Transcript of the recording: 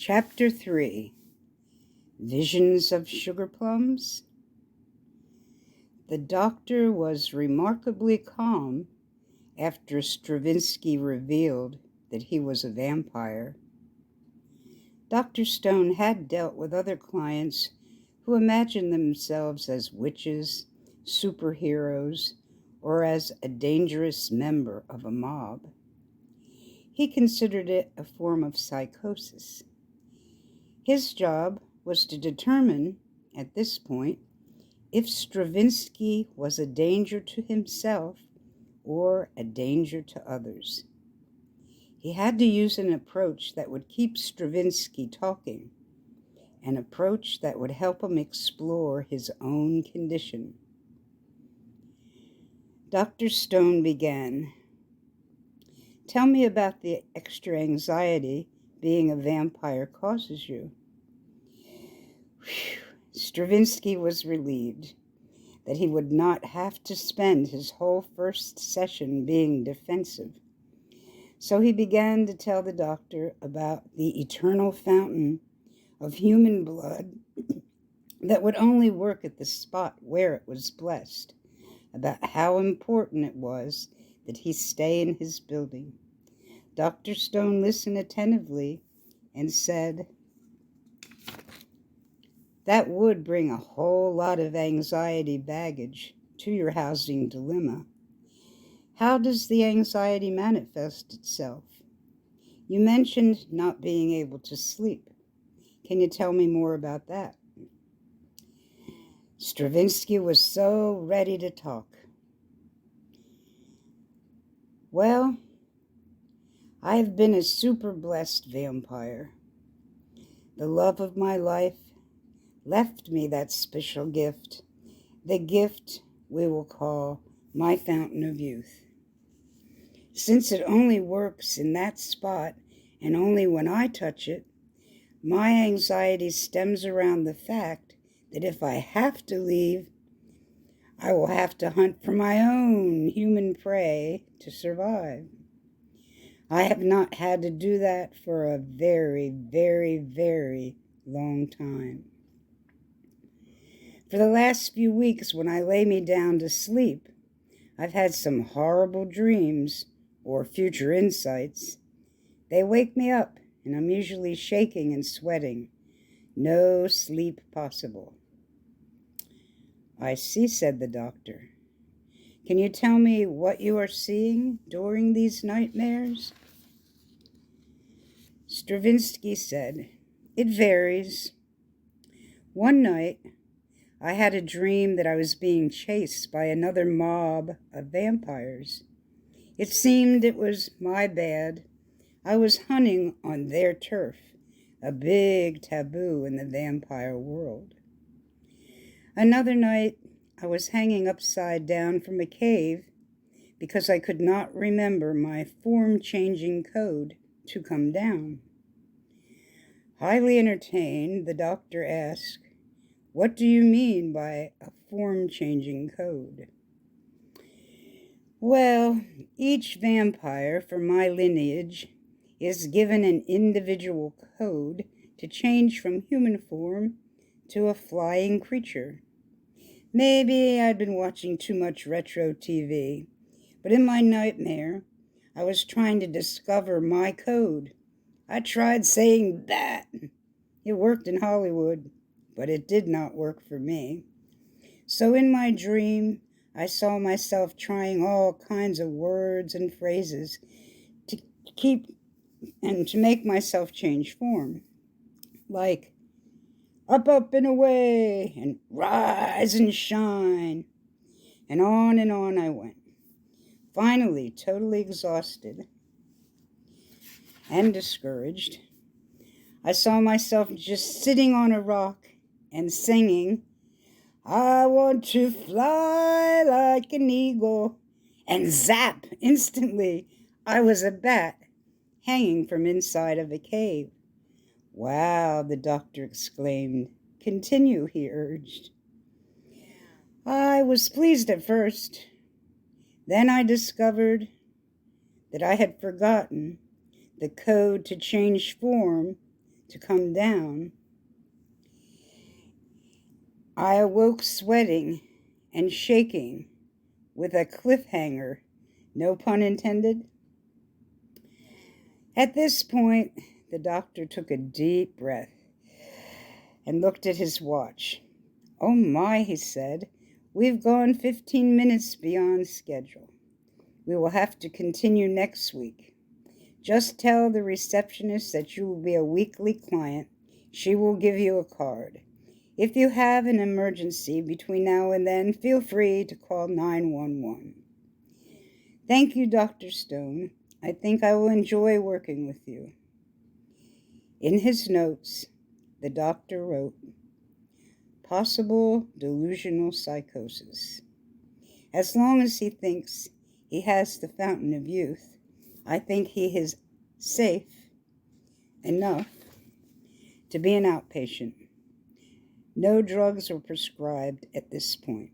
Chapter 3 Visions of Sugar Plums. The doctor was remarkably calm after Stravinsky revealed that he was a vampire. Dr. Stone had dealt with other clients who imagined themselves as witches, superheroes, or as a dangerous member of a mob. He considered it a form of psychosis. His job was to determine, at this point, if Stravinsky was a danger to himself or a danger to others. He had to use an approach that would keep Stravinsky talking, an approach that would help him explore his own condition. Dr. Stone began. Tell me about the extra anxiety being a vampire causes you. Whew. Stravinsky was relieved that he would not have to spend his whole first session being defensive. So he began to tell the doctor about the eternal fountain of human blood that would only work at the spot where it was blessed, about how important it was that he stay in his building. Dr. Stone listened attentively and said, that would bring a whole lot of anxiety baggage to your housing dilemma. How does the anxiety manifest itself? You mentioned not being able to sleep. Can you tell me more about that? Stravinsky was so ready to talk. Well, I have been a super blessed vampire. The love of my life left me that special gift, the gift we will call my fountain of youth. Since it only works in that spot and only when I touch it, my anxiety stems around the fact that if I have to leave, I will have to hunt for my own human prey to survive. I have not had to do that for a very, very, very long time. For the last few weeks, when I lay me down to sleep, I've had some horrible dreams or future insights. They wake me up, and I'm usually shaking and sweating. No sleep possible. I see, said the doctor. Can you tell me what you are seeing during these nightmares? Stravinsky said, it varies. One night, I had a dream that I was being chased by another mob of vampires. It seemed it was my bad. I was hunting on their turf, a big taboo in the vampire world. Another night, I was hanging upside down from a cave because I could not remember my form-changing code to come down. Highly entertained, the doctor asked, what do you mean by a form-changing code? Well, each vampire from my lineage is given an individual code to change from human form to a flying creature. Maybe I'd been watching too much retro TV, but in my nightmare, I was trying to discover my code. I tried saying that. It worked in Hollywood, but it did not work for me. So in my dream, I saw myself trying all kinds of words and phrases to keep and to make myself change form, like up, up, and away, and rise and shine, and on I went. Finally, totally exhausted and discouraged, I saw myself just sitting on a rock and singing, I want to fly like an eagle, and zap, instantly, I was a bat hanging from inside of a cave. Wow, the doctor exclaimed. Continue, he urged. I was pleased at first. Then I discovered that I had forgotten the code to change form to come down, I awoke sweating and shaking with a cliffhanger, no pun intended. At this point, the doctor took a deep breath and looked at his watch. "Oh my," he said, "we've gone 15 minutes beyond schedule. We will have to continue next week. Just tell the receptionist that you will be a weekly client. She will give you a card. If you have an emergency between now and then, feel free to call 911. Thank you, Dr. Stone. I think I will enjoy working with you." In his notes, the doctor wrote, "Possible delusional psychosis. As long as he thinks he has the fountain of youth, I think he is safe enough to be an outpatient. No drugs were prescribed at this point."